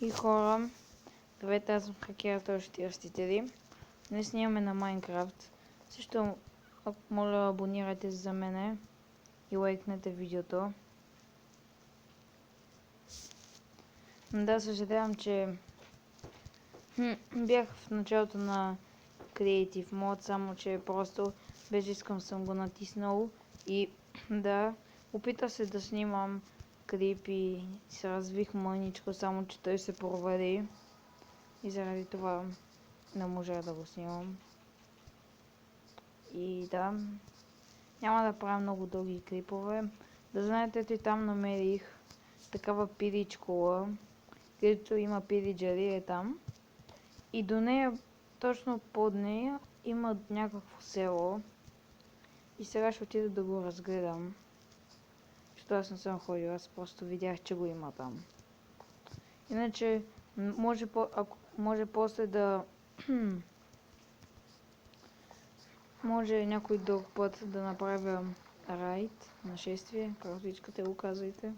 И хора, здравейте, аз съм Хакера 143. Днес снимаме на Майнкрафт. Също, моля, абонирайте за мене и лайкнете видеото. Да, съжалявам, че бях в началото на Creative Mode, само че просто без искам съм го натиснал и да, опитах се да снимам клип и се развих мъничко, само че той се провали и заради това не можах да го снимам. И да, няма да правя много дълги клипове. Да знаете, че там намерих такава пиличкола, където има пилиджери там. И до нея, точно под нея, има някакво село. И сега ще отида да го разгледам. Защото аз не съм ходил, аз просто видях, че го има там. Иначе, може после да... може някой друг път да направя райд, нашествие, както искате го казвайте.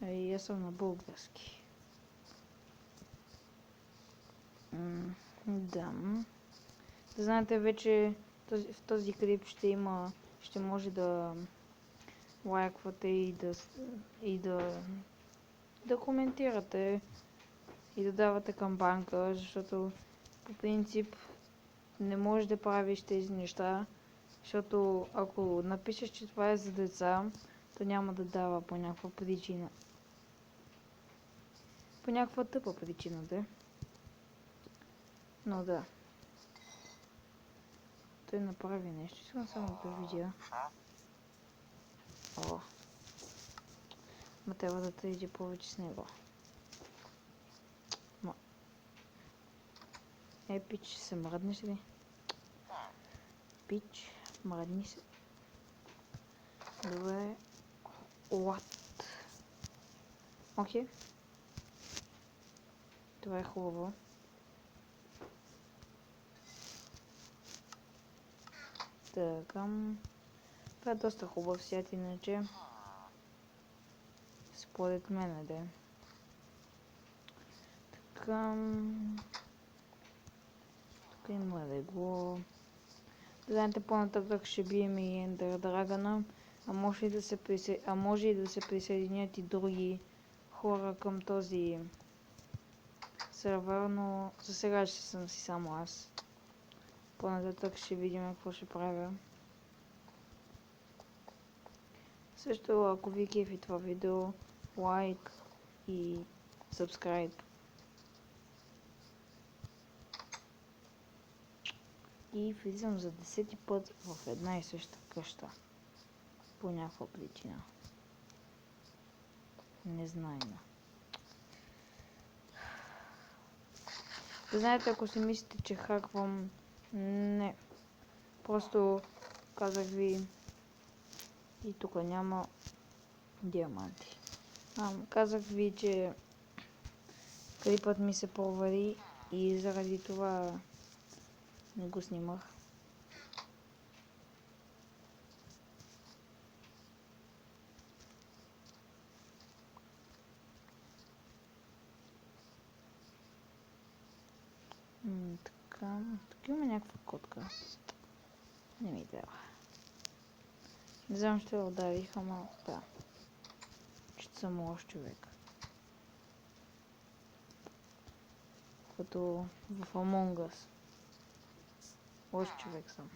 И аз съм на български. Да. Да знаете, вече в този клип ще може да лайквате и да коментирате и да давате камбанка, защото по принцип не можеш да правиш тези неща, защото ако напишеш, че това е за деца, то няма да дава по някаква причина. По някаква тъпа причина, да. Но да. Той направи нещо. Искам само да видя. О. Ма трябва да тъйде повече с него. Пич, се мръднеш ли? Пич, мръдни се. Добре. What? Окей. Това е хубаво. Така. Това е доста хубав свят, иначе. Според мен, да. Така. Тук има легло. Знаете, по-нататък ще бием и Ендър Драгана. А може и да се присъединят и други хора към този сервер, но за сега ще съм си само аз. По-нататък ще видим какво ще правя. Също, ако ви кефи това видео, лайк и subscribe. И влизам за 10-ти път в една и съща къща. По някаква причина. Незнайна. Да знаете, ако си мислите, че хаквам, не. Просто казах ви и тук няма диаманти. Казах ви, че клипът ми се провали и заради това не го снимах. Така, тук има някаква котка. Не ми трябва. Не знам, ще ударих, ама да. Че съм лош човек. Като в Among Us. Лош човек съм.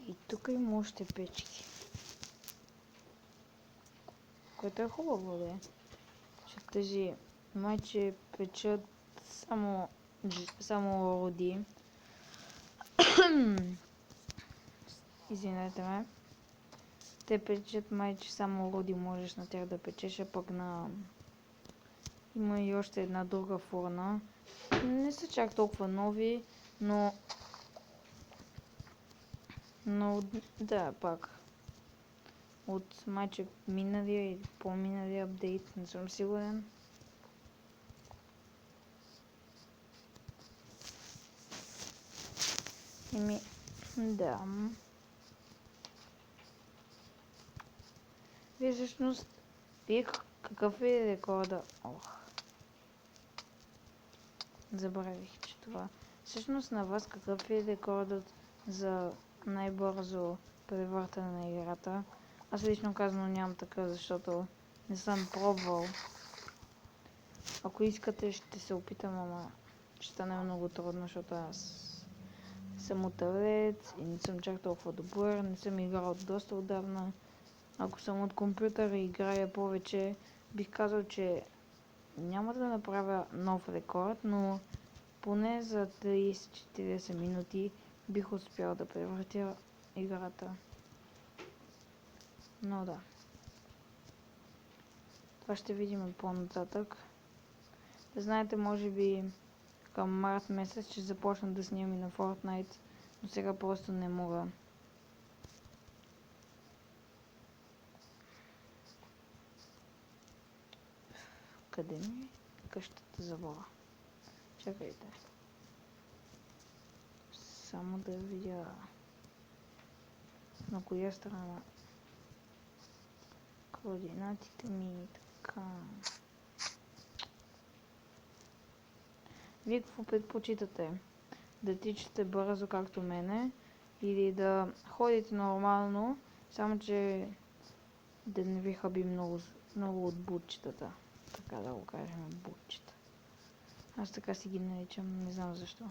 И тук има още печки. Което е хубаво, да е. Че тези майче печат само роди. Извинете ме. Те печат майче само роди, можеш на тях да печеш, а пък на... Има и още една друга фурна. Не са чак толкова нови, но да, пак. От майче миналия или по-миналия апдейт, не съм сигурен. Да. Вие всъщност, вие какъв е рекорда? Ох, забравих, че това. Всъщност на вас какъв е рекордът за най-бързо превъртане на играта? Аз лично казано нямам такъв, защото не съм пробвал. Ако искате, ще се опитам, ама ще стане много трудно, защото аз съм отървец и не съм чак толкова добър, не съм играл доста отдавна. Ако съм от компютъра и играя повече, бих казал, че няма да направя нов рекорд, но поне за 30-40 минути бих успял да превъртя играта. Но да. Това ще видим по-нататък. Да знаете, може би към март месец ще започна да снимам и на Fortnite, но сега просто не мога. Къде ми е къщата забора? Чакайте. Само да видя на коя страна координатите ми. Така. Вие какво предпочитате? Да тичате бързо както мене или да ходите нормално, само че да не ви хаби много от бутчетата. Така да го кажем, бутчета. Аз така си ги наричам, не знам защо.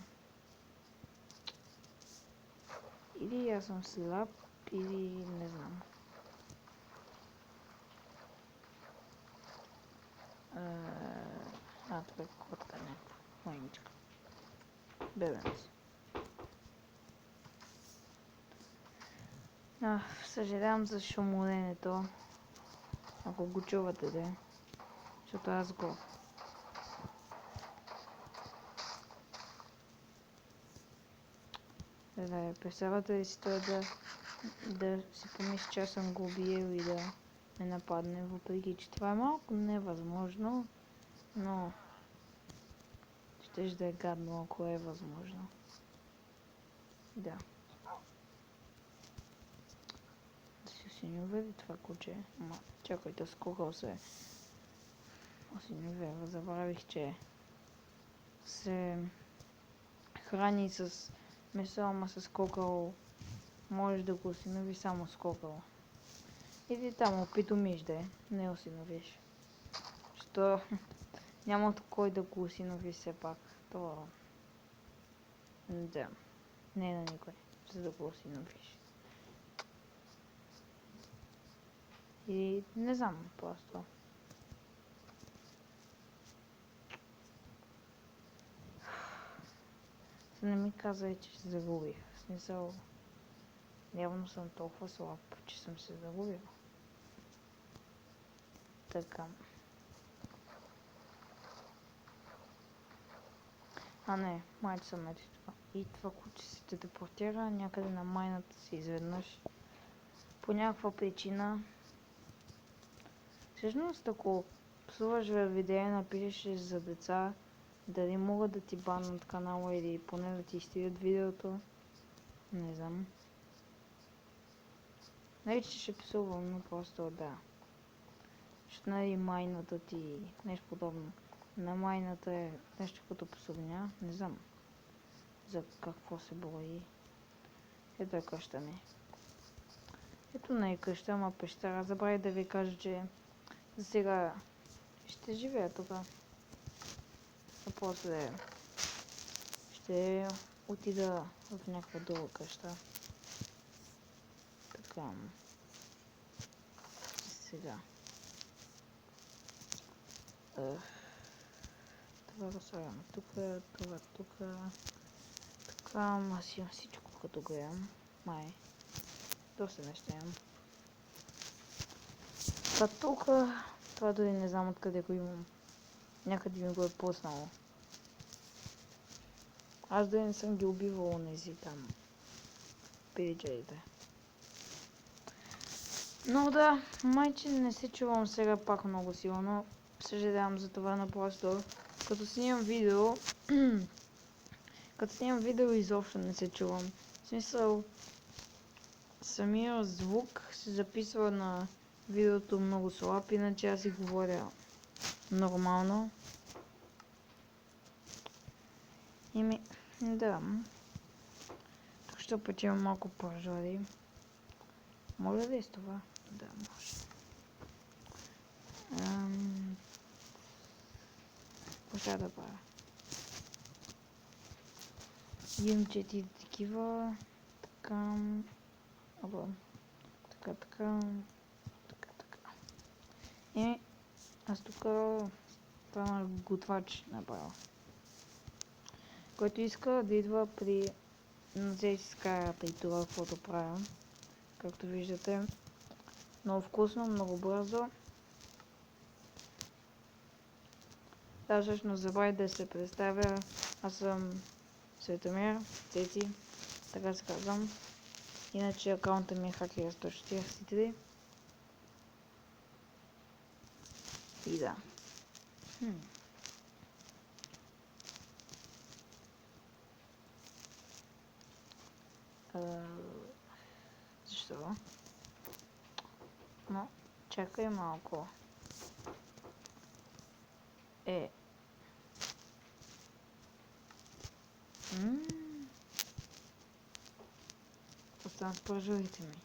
Или аз съм слаб, или не знам. Това е котка някаква. Майничка. Бебенце. Съжалявам за шумоленето. Ако го чувате, да. Защото аз го. Да, представяте ли си той да си помисли, че аз съм го убил и да ме нападне, въпреки че това е малко невъзможно, но щеше да е гадно, ако е възможно. Да. Да си осинювери това куче. Ама, чакай, да скокал се. Осинювера, забравих, че се храни с месо, ама с кокъл. Можеш да го осинови само с кокъл. Иди там, опитомиш да е. Не осиновиш. Що няма от кой да го осинови все пак. То... Да. Не е на никой, за да го осиновиш. И не знам, просто. Не ми казай, че се загубих. В смисъл, явно съм толкова слаб, че съм се загубил. Така. Не, майче съм ето това. И това куче се телепортира някъде на майната си изведнъж. По някаква причина. Всъщност, ако псуваш в видео и напишеш за деца, дали могат да ти баннат канала или поне да ти изтрият видеото, не знам. Не че ще псувам, но просто да. Защото нали майната ти, нещо подобно. На майната е нещо като псувня, не знам за какво се брои. Ето е къща ми. Ето не е къща, ама пещера. Забравих да ви кажа, че за сега ще живея тук. А после ще отида в някаква друга къща. Така. Сега. Това го слагам тук, това тук. Така, аз имам всичко като гледам. Май. Доста неща имам. Това тук, това дори не знам откъде го имам. Някъде ми го е пуснало. Аз дори не съм ги убивал онези там. Пилиджерите. Но да, майче не се чувам сега пак много силно. Съжалявам за това, но просто като снимам видео изобщо не се чувам. В смисъл, самия звук се записва на видеото много слаб, иначе аз си говоря нормално. Да. Тук ще печем малко пожари. Може ли с това? Да, може. Какво ще да правя? Имам 4 такива. Така. Опа. Така. Аз тук станах готвач направо. Който иска да идва при взе си скарата и това, каквото правя. Както виждате. Много вкусно, много бързо. Да, всъщност забравих да се представя. Аз съм Светомир, Цеци, така се казвам. Иначе акаунта ми е Hacker 143. И да. Защо? Но, чакай малко. Остана с пържурите ми.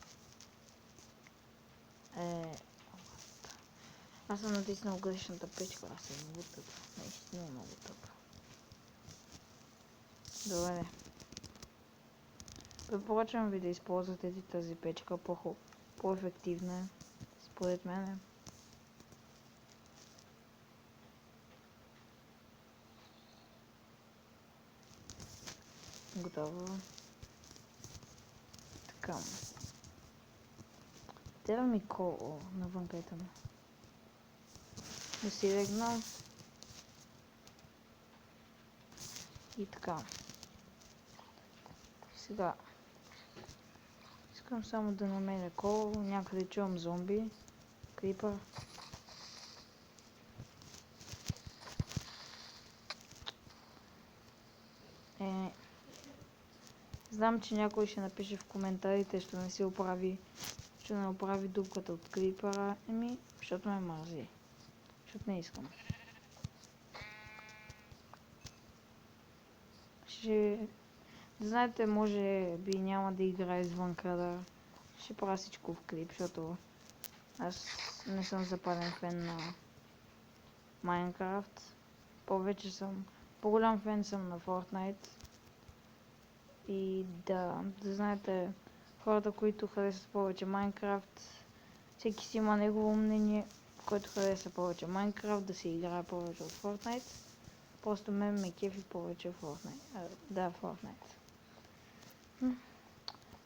Аз съм натиснал грешната печка, аз съм много тъп. Наистина много тъп. Добре. Препоръчвам ви да използвате тази печка, по-ефективна е, според мен. Готово. Така. Трябва ми навън където ми. Да си легна. И така. Сега. Искам само да намеря кол. Някъде чувам зомби. Крипър. Знам, че някой ще напише в коментарите, ще не се оправи. Ще не оправи дупката от крипъра. Защото ме мързи. Защото не искам. Да знаете, може би няма да играя извън кадър. Ще правя всичко в клип, защото аз не съм западен фен на Майнкрафт. По-голям фен съм на Fortnite. И да знаете, хората, които харесват повече Майнкрафт, всеки си има негово мнение, който харесва повече Майнкрафт, да се играе повече от Fortnite. Просто ме кефи повече Fortnite. Fortnite.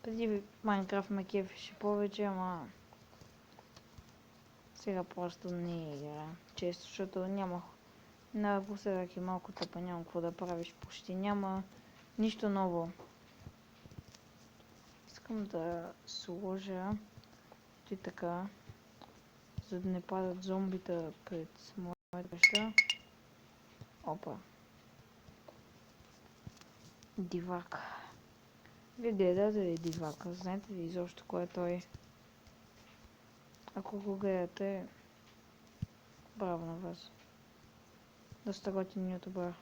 Преди Майнкрафт ме кефише повече, ама сега просто не играя често, защото няма. Напоследък е малко тъпа, няма какво да правиш, почти няма нищо ново. Искам да сложа и така, за да не падат зомбита пред моята къща. Опа. Дивак. Вие гледате ли Дивака? Знаете ли изобщо кой е той? Ако го гледате, браво на вас. Доста готин ютубър.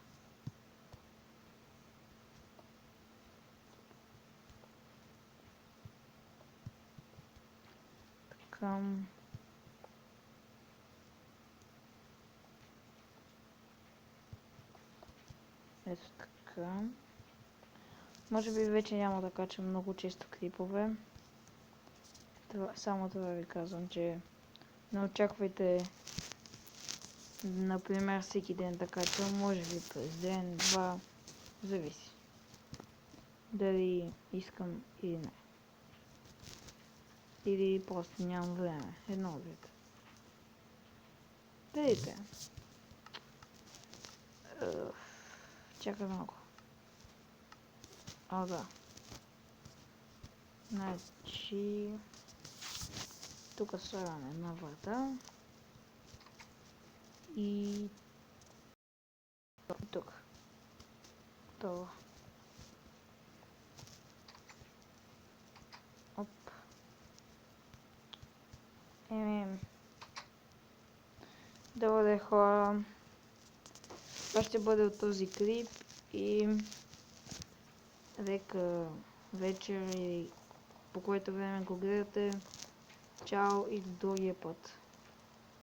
Така. Ето така. Може би вече няма да качам много често клипове. Само това ви казвам, че не очаквайте, например, всеки ден да качвам. Може би през ден, два, зависи. Дали искам или не. Или просто нямам време. Едно от двете. Видите. Чакай малко. Да. Значи... Тук слагаме една врата. И... тук. Това. Оп. Добре, хора. Това ще бъде от този клип и лека вечер или по което време го гледате. Чао и до другия път.